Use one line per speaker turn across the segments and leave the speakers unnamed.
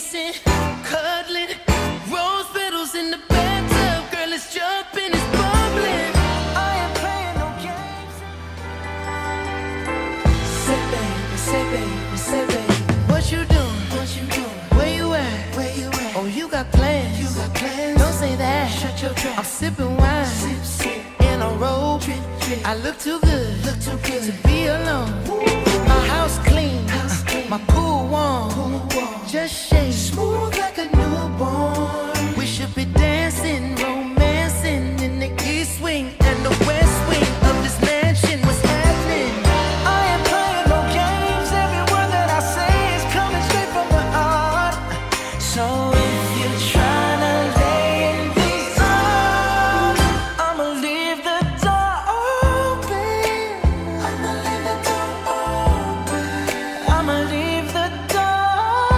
kissing, cuddling, rose petals in the bathtub. Girl, it's jumping, it's bubbling. I ain't playing no games. Say baby, what you doing? Where you at? Oh, you got plans. Don't say that. Shut your trap. I'm sipping wine. Sip. In a robe. I look too good to be alone. My house clean. My pool warm. Just shake. Smooth like a newborn. We should be dancing, romancing in the east wing and the west wing of this mansion. What's happening? I ain't playing no games. Every word that I say is coming straight from the heart. So if you're trying to lay in these arms, I'ma leave the door open. I'ma leave the door open. I'ma leave the door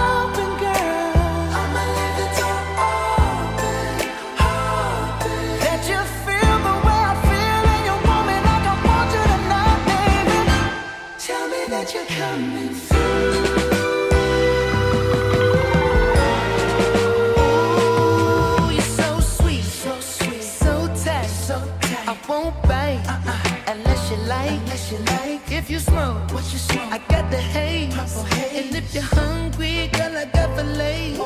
open, girl. I'ma leave the door open. That you feel the way I feel and you want me like I want you tonight, baby. Tell me that you're coming through. Ooh, you're so sweet, so tight. I won't bite unless you like. If you smoke, what you smoke? I got the haze. And if you're hungry, girl, I got filet.